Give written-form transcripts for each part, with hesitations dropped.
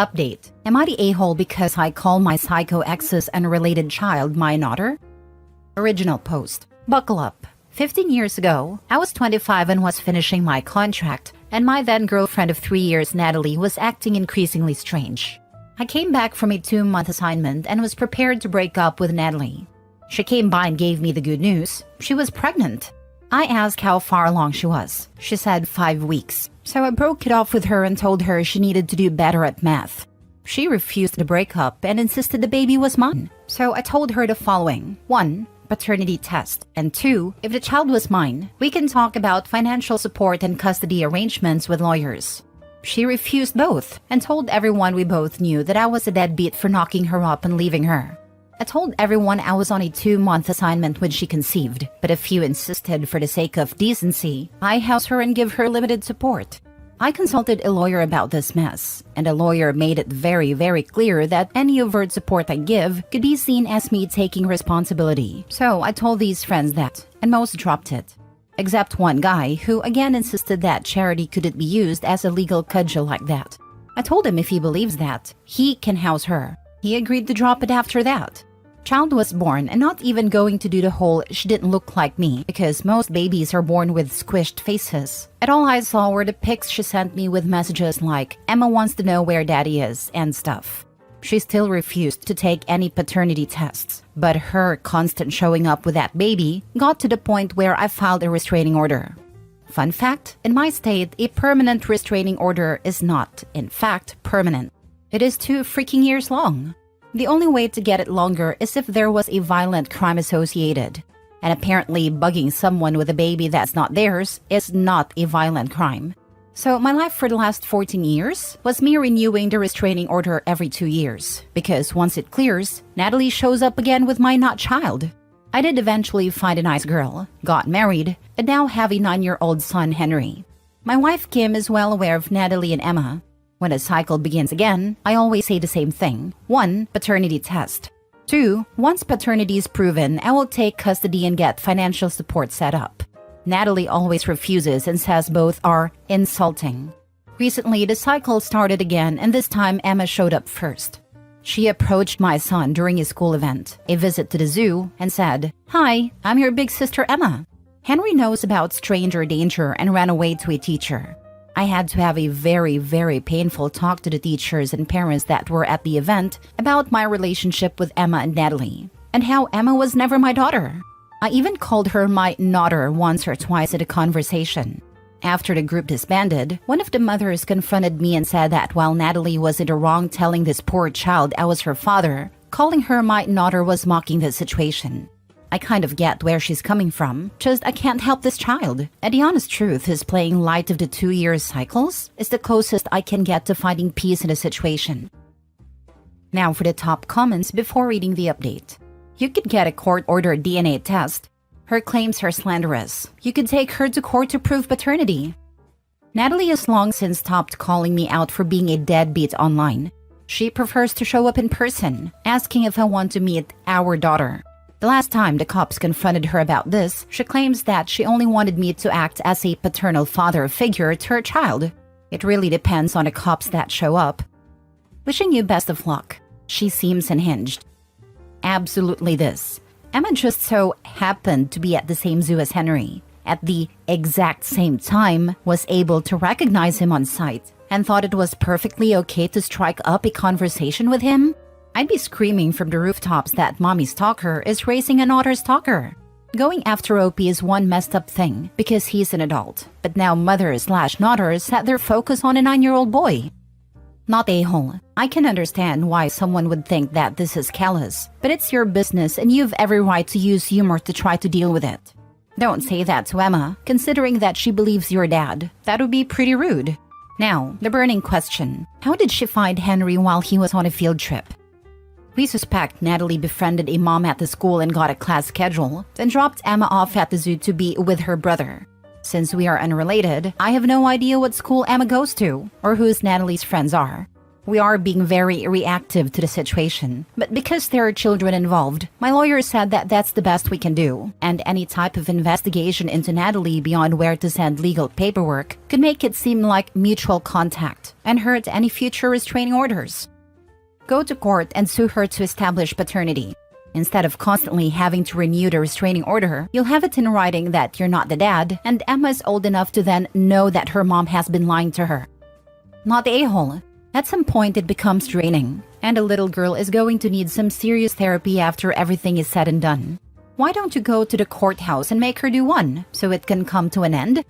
Update. Am I the a-hole because I call my psycho ex's unrelated child my daughter? Original post. Buckle up. 15 years ago, I was 25 and was finishing my contract, and my then-girlfriend of 3 years, Natalie, was acting increasingly strange. I came back from a 2-month assignment and was prepared to break up with Natalie. She came by and gave me the good news. She was pregnant. I asked how far along she was. She said 5 weeks. So I broke it off with her and told her she needed to do better at math. She refused to break up and insisted the baby was mine. So I told her the following. 1. Paternity test. And 2. If the child was mine, we can talk about financial support and custody arrangements with lawyers. She refused both and told everyone we both knew that I was a deadbeat for knocking her up and leaving her. I told everyone I was on a 2-month assignment when she conceived, but a few insisted for the sake of decency, I house her and give her limited support. I consulted a lawyer about this mess, and the lawyer made it very, very clear that any overt support I give could be seen as me taking responsibility. So I told these friends that, and most dropped it. Except one guy who again insisted that charity couldn't be used as a legal cudgel like that. I told him if he believes that, he can house her. He agreed to drop it after that. Child was born and not even going to do the whole she didn't look like me because most babies are born with squished faces. And all I saw were the pics she sent me with messages like, Emma wants to know where daddy is and stuff. She still refused to take any paternity tests, but her constant showing up with that baby got to the point where I filed a restraining order. Fun fact, in my state, a permanent restraining order is not, in fact, permanent. It is 2 freaking years long. The only way to get it longer is if there was a violent crime associated. And apparently bugging someone with a baby that's not theirs is not a violent crime. So my life for the last 14 years was me renewing the restraining order every 2 years. Because once it clears, Natalie shows up again with my not child. I did eventually find a nice girl, got married, and now have a 9-year-old son, Henry. My wife Kim is well aware of Natalie and Emma. When a cycle begins again, I always say the same thing. 1. Paternity test. 2. Once paternity is proven, I will take custody and get financial support set up. Natalie always refuses and says both are insulting. Recently, the cycle started again, and this time Emma showed up first. She approached my son during a school event, a visit to the zoo, and said, "Hi, I'm your big sister Emma." Henry knows about stranger danger and ran away to a teacher. I had to have a very, very painful talk to the teachers and parents that were at the event about my relationship with Emma and Natalie, and how Emma was never my daughter. I even called her my daughter once or twice at a conversation. After the group disbanded, one of the mothers confronted me and said that while Natalie was in the wrong telling this poor child I was her father, calling her my daughter was mocking the situation. I kind of get where she's coming from, just I can't help this child. And the honest truth is playing light of the 2-year cycles is the closest I can get to finding peace in a situation. Now for the top comments before reading the update. You could get a court-ordered DNA test. Her claims are slanderous. You could take her to court to prove paternity. Natalie has long since stopped calling me out for being a deadbeat online. She prefers to show up in person, asking if I want to meet our daughter. The last time the cops confronted her about this, she claims that she only wanted me to act as a paternal father figure to her child. It really depends on the cops that show up. Wishing you best of luck. She seems unhinged. Absolutely this. Emma just so happened to be at the same zoo as Henry. At the exact same time, was able to recognize him on sight, and thought it was perfectly okay to strike up a conversation with him? I'd be screaming from the rooftops that mommy stalker is raising an otter stalker. Going after Opie is one messed up thing because he's an adult, but now mothers/daughters set their focus on a 9-year-old boy. Not a-hole. I can understand why someone would think that this is callous, but it's your business and you've every right to use humor to try to deal with it. Don't say that to Emma, considering that she believes your dad. That would be pretty rude. Now, the burning question. How did she find Henry while he was on a field trip? We suspect Natalie befriended a mom at the school and got a class schedule, then dropped Emma off at the zoo to be with her brother. Since we are unrelated, I have no idea what school Emma goes to, or who Natalie's friends are. We are being very reactive to the situation, but because there are children involved, my lawyer said that that's the best we can do, and any type of investigation into Natalie beyond where to send legal paperwork could make it seem like mutual contact and hurt any future restraining orders. Go to court and sue her to establish paternity. Instead of constantly having to renew the restraining order, you'll have it in writing that you're not the dad, and Emma is old enough to then know that her mom has been lying to her. Not the a-hole. At some point, it becomes draining, and a little girl is going to need some serious therapy after everything is said and done. Why don't you go to the courthouse and make her do one, so it can come to an end?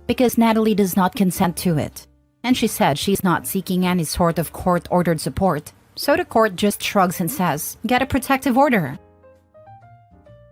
Because Natalie does not consent to it, and she said she's not seeking any sort of court-ordered support, so the court just shrugs and says, get a protective order.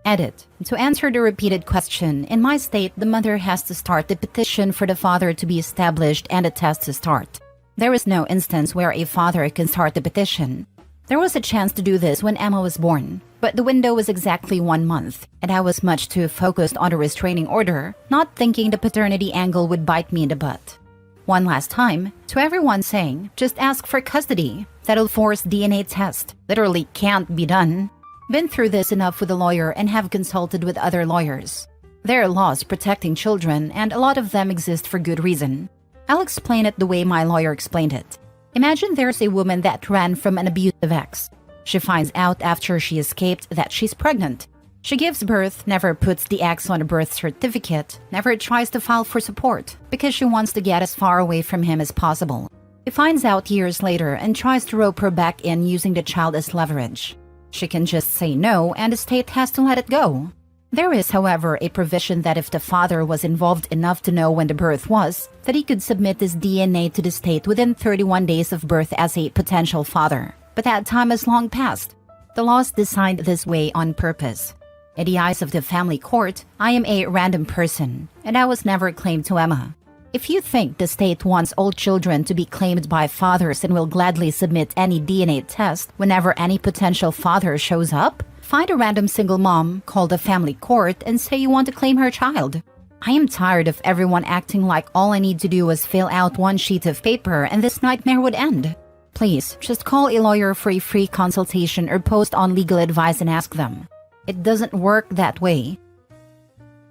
Edit. To answer the repeated question, in my state, the mother has to start the petition for the father to be established and a test to start. There is no instance where a father can start the petition. There was a chance to do this when Emma was born, but the window was exactly 1 month, and I was much too focused on the restraining order, not thinking the paternity angle would bite me in the butt. One last time, to everyone saying, just ask for custody. That'll force DNA test. Literally can't be done. Been through this enough with a lawyer and have consulted with other lawyers. There are laws protecting children, and a lot of them exist for good reason. I'll explain it the way my lawyer explained it. Imagine there's a woman that ran from an abusive ex. She finds out after she escaped that she's pregnant. She gives birth, never puts the ex on a birth certificate, never tries to file for support, because she wants to get as far away from him as possible. He finds out years later and tries to rope her back in using the child as leverage. She can just say no, and the state has to let it go. There is, however, a provision that if the father was involved enough to know when the birth was, that he could submit his DNA to the state within 31 days of birth as a potential father. But that time has long passed. The law is designed this way on purpose. In the eyes of the family court, I am a random person, and I was never claimed to Emma. If you think the state wants old children to be claimed by fathers and will gladly submit any DNA test whenever any potential father shows up, find a random single mom, call the family court, and say you want to claim her child. I am tired of everyone acting like all I need to do is fill out one sheet of paper and this nightmare would end. Please, just call a lawyer for a free consultation or post on legal advice and ask them. It doesn't work that way.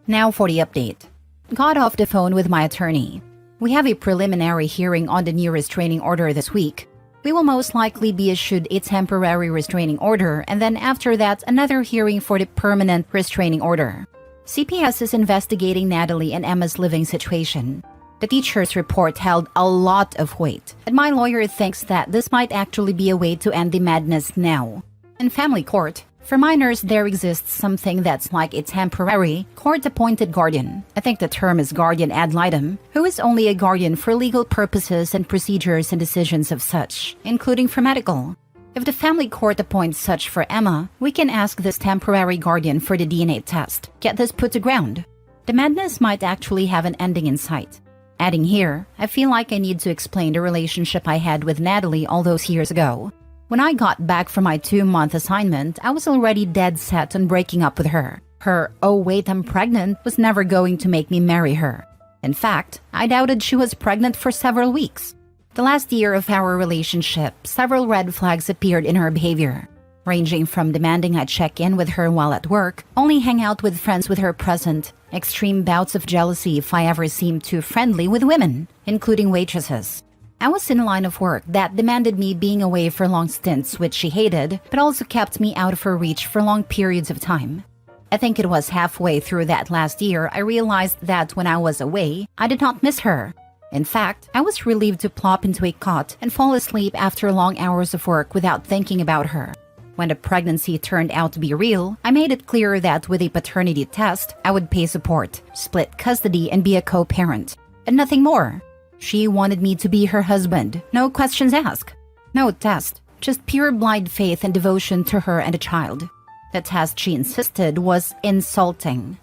Now for the update. Got off the phone with my attorney. We have a preliminary hearing on the new restraining order this week. We will most likely be issued a temporary restraining order, and then after that, another hearing for the permanent restraining order. CPS is investigating Natalie and Emma's living situation. The teacher's report held a lot of weight, and my lawyer thinks that this might actually be a way to end the madness now. In family court, for minors, there exists something that's like a temporary, court-appointed guardian. I think the term is guardian ad litem, who is only a guardian for legal purposes and procedures and decisions of such, including for medical. If the family court appoints such for Emma, we can ask this temporary guardian for the DNA test. Get this put to ground. The madness might actually have an ending in sight. Adding here, I feel like I need to explain the relationship I had with Natalie all those years ago. When I got back from my 2-month assignment, I was already dead set on breaking up with her. Her, "oh wait, I'm pregnant," was never going to make me marry her. In fact, I doubted she was pregnant for several weeks. The last year of our relationship, several red flags appeared in her behavior, ranging from demanding I check in with her while at work, only hang out with friends with her present, extreme bouts of jealousy if I ever seemed too friendly with women, including waitresses. I was in a line of work that demanded me being away for long stints, which she hated, but also kept me out of her reach for long periods of time. I think it was halfway through that last year I realized that when I was away, I did not miss her. In fact, I was relieved to plop into a cot and fall asleep after long hours of work without thinking about her. When the pregnancy turned out to be real, I made it clear that with a paternity test, I would pay support, split custody, and be a co-parent. And nothing more. She wanted me to be her husband, no questions asked. No test, just pure blind faith and devotion to her and the child. The test she insisted was insulting.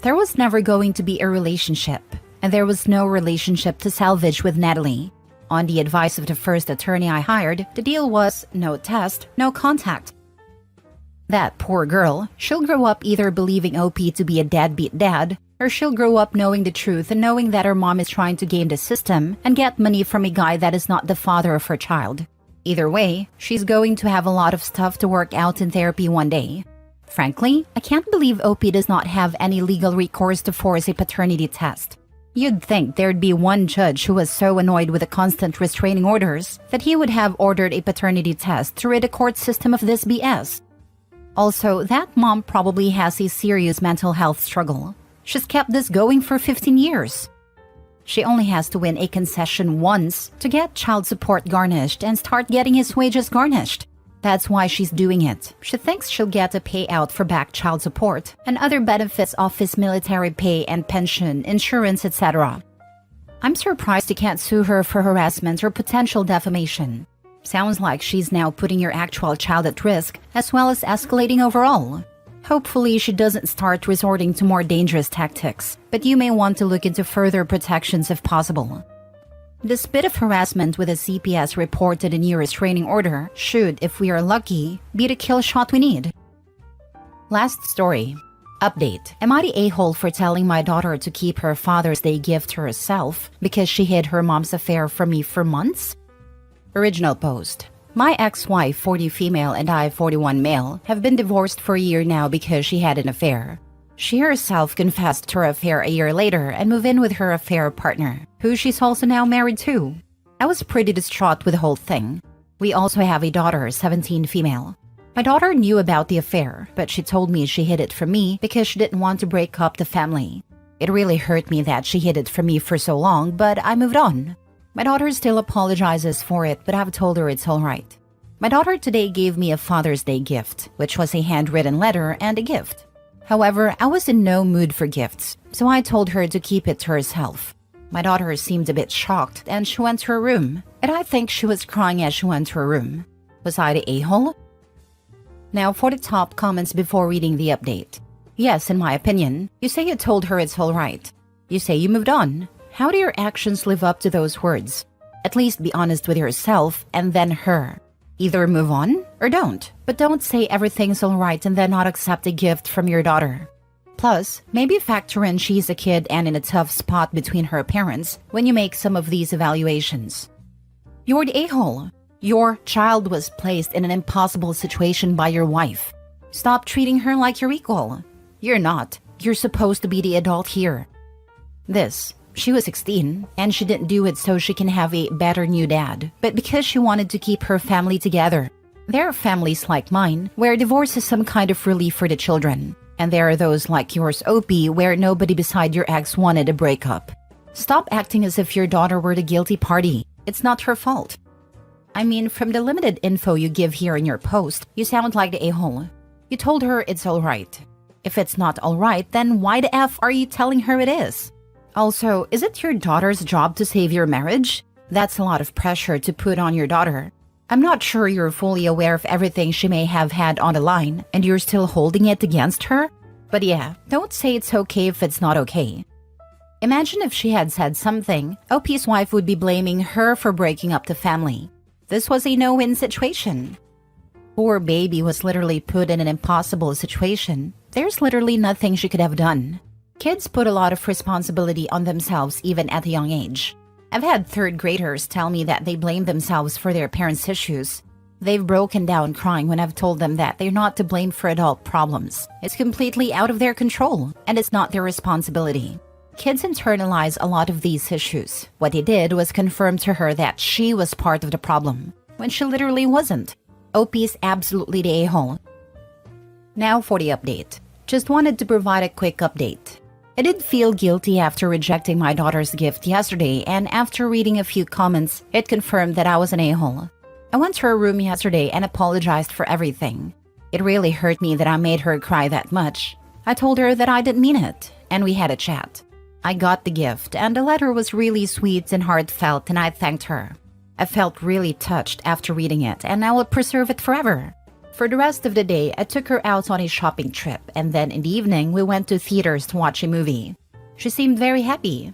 There was never going to be a relationship, and there was no relationship to salvage with Natalie. On the advice of the first attorney I hired, the deal was no test, no contact. That poor girl, she'll grow up either believing OP to be a deadbeat dad, or she'll grow up knowing the truth and knowing that her mom is trying to game the system and get money from a guy that is not the father of her child. Either way, she's going to have a lot of stuff to work out in therapy one day. Frankly, I can't believe OP does not have any legal recourse to force a paternity test. You'd think there'd be one judge who was so annoyed with the constant restraining orders that he would have ordered a paternity test to rid the court system of this BS. Also, that mom probably has a serious mental health struggle. She's kept this going for 15 years. She only has to win a concession once to get child support garnished and start getting his wages garnished. That's why she's doing it. She thinks she'll get a payout for back child support and other benefits of his military pay and pension, insurance, etc. I'm surprised you can't sue her for harassment or potential defamation. Sounds like she's now putting your actual child at risk as well as escalating overall. Hopefully she doesn't start resorting to more dangerous tactics, but you may want to look into further protections if possible. This bit of harassment with a CPS reported a new restraining order should, if we are lucky, be the kill shot we need. Last story. Update. Am I the a-hole for telling my daughter to keep her Father's Day gift to herself because she hid her mom's affair from me for months? Original post. My ex-wife, 40 female, and I, 41 male, have been divorced for a year now because she had an affair. She herself confessed to her affair a year later and moved in with her affair partner, who she's also now married to. I was pretty distraught with the whole thing. We also have a daughter, 17 female. My daughter knew about the affair, but she told me she hid it from me because she didn't want to break up the family. It really hurt me that she hid it from me for so long, but I moved on. My daughter still apologizes for it, but I've told her it's alright. My daughter today gave me a Father's Day gift, which was a handwritten letter and a gift. However, I was in no mood for gifts, so I told her to keep it to herself. My daughter seemed a bit shocked and she went to her room, and I think she was crying as she went to her room. Was I the a-hole? Now for the top comments before reading the update. Yes, in my opinion. You say you told her it's alright. You say you moved on. How do your actions live up to those words? At least be honest with yourself and then her. Either move on or don't, but don't say everything's alright and then not accept a gift from your daughter. Plus, maybe factor in she's a kid and in a tough spot between her parents when you make some of these evaluations. You're the a-hole. Your child was placed in an impossible situation by your wife. Stop treating her like your equal. You're not. You're supposed to be the adult here. She was 16, and she didn't do it so she can have a better new dad, but because she wanted to keep her family together. There are families like mine, where divorce is some kind of relief for the children. And there are those like yours, OP, where nobody beside your ex wanted a breakup. Stop acting as if your daughter were the guilty party. It's not her fault. I mean, from the limited info you give here in your post, you sound like the a-hole. You told her it's alright. If it's not alright, then why the F are you telling her it is? Also, is it your daughter's job to save your marriage? That's a lot of pressure to put on your daughter. I'm not sure you're fully aware of everything she may have had on the line, and you're still holding it against her? But yeah, don't say it's okay if it's not okay. Imagine if she had said something, OP's wife would be blaming her for breaking up the family. This was a no-win situation. Poor baby was literally put in an impossible situation. There's literally nothing she could have done. Kids put a lot of responsibility on themselves even at a young age. I've had third graders tell me that they blame themselves for their parents' issues. They've broken down crying when I've told them that they're not to blame for adult problems. It's completely out of their control, and it's not their responsibility. Kids internalize a lot of these issues. What they did was confirm to her that she was part of the problem, when she literally wasn't. OP is absolutely the a-hole. Now for the update. Just wanted to provide a quick update. I did feel guilty after rejecting my daughter's gift yesterday, and after reading a few comments, it confirmed that I was an a-hole. I went to her room yesterday and apologized for everything. It really hurt me that I made her cry that much. I told her that I didn't mean it, and we had a chat. I got the gift, and the letter was really sweet and heartfelt, and I thanked her. I felt really touched after reading it, and I will preserve it forever. For the rest of the day, I took her out on a shopping trip, and then in the evening, we went to theaters to watch a movie. She seemed very happy.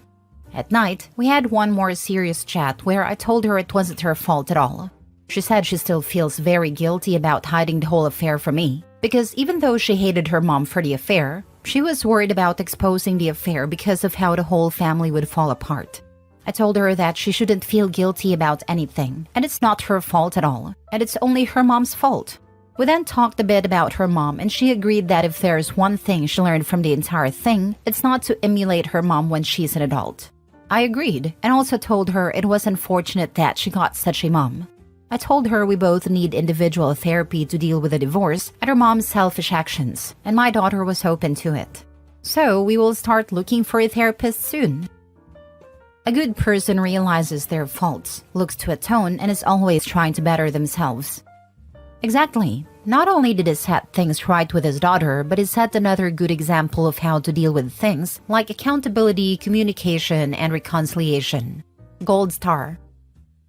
At night, we had one more serious chat where I told her it wasn't her fault at all. She said she still feels very guilty about hiding the whole affair from me, because even though she hated her mom for the affair, She was worried about exposing the affair because of how the whole family would fall apart. I told her that she shouldn't feel guilty about anything, and it's not her fault at all, and it's only her mom's fault. We then talked a bit about her mom, and she agreed that if there's one thing she learned from the entire thing, it's not to emulate her mom when she's an adult. I agreed, and also told her it was unfortunate that she got such a mom. I told her we both need individual therapy to deal with a divorce and her mom's selfish actions, and my daughter was open to it. So we will start looking for a therapist soon. A good person realizes their faults, looks to atone, and is always trying to better themselves. Exactly. Not only did he set things right with his daughter, but he set another good example of how to deal with things like accountability, communication, and reconciliation. Gold star.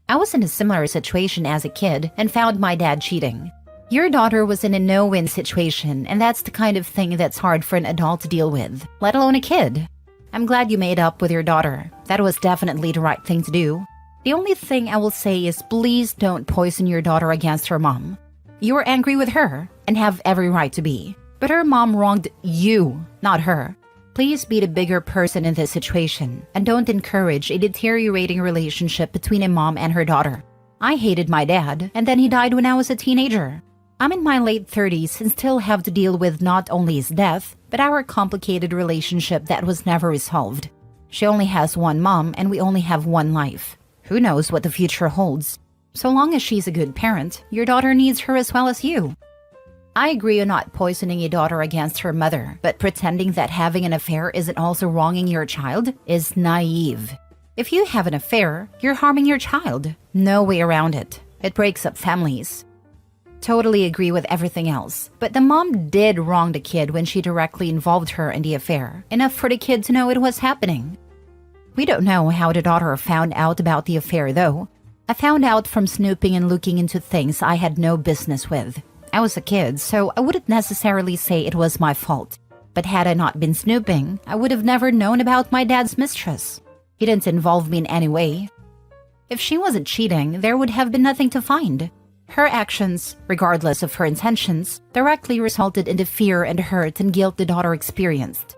I was in a similar situation as a kid and found my dad cheating. Your daughter was in a no-win situation, and that's the kind of thing that's hard for an adult to deal with, let alone a kid. I'm glad you made up with your daughter. That was definitely the right thing to do. The only thing I will say is please don't poison your daughter against her mom. You were angry with her, and have every right to be. But her mom wronged you, not her. Please be the bigger person in this situation, and don't encourage a deteriorating relationship between a mom and her daughter. I hated my dad, and then he died when I was a teenager. I'm in my late 30s and still have to deal with not only his death, but our complicated relationship that was never resolved. She only has one mom, and we only have one life. Who knows what the future holds? So long as she's a good parent, your daughter needs her as well as you. I agree on not poisoning a daughter against her mother, but pretending that having an affair isn't also wronging your child is naive. If you have an affair, you're harming your child. No way around it. It breaks up families. Totally agree with everything else, but the mom did wrong the kid when she directly involved her in the affair, enough for the kid to know it was happening. We don't know how the daughter found out about the affair though. I found out from snooping and looking into things I had no business with. I was a kid, so I wouldn't necessarily say it was my fault. But had I not been snooping, I would have never known about my dad's mistress. He didn't involve me in any way. If she wasn't cheating, there would have been nothing to find. Her actions, regardless of her intentions, directly resulted in the fear and hurt and guilt the daughter experienced.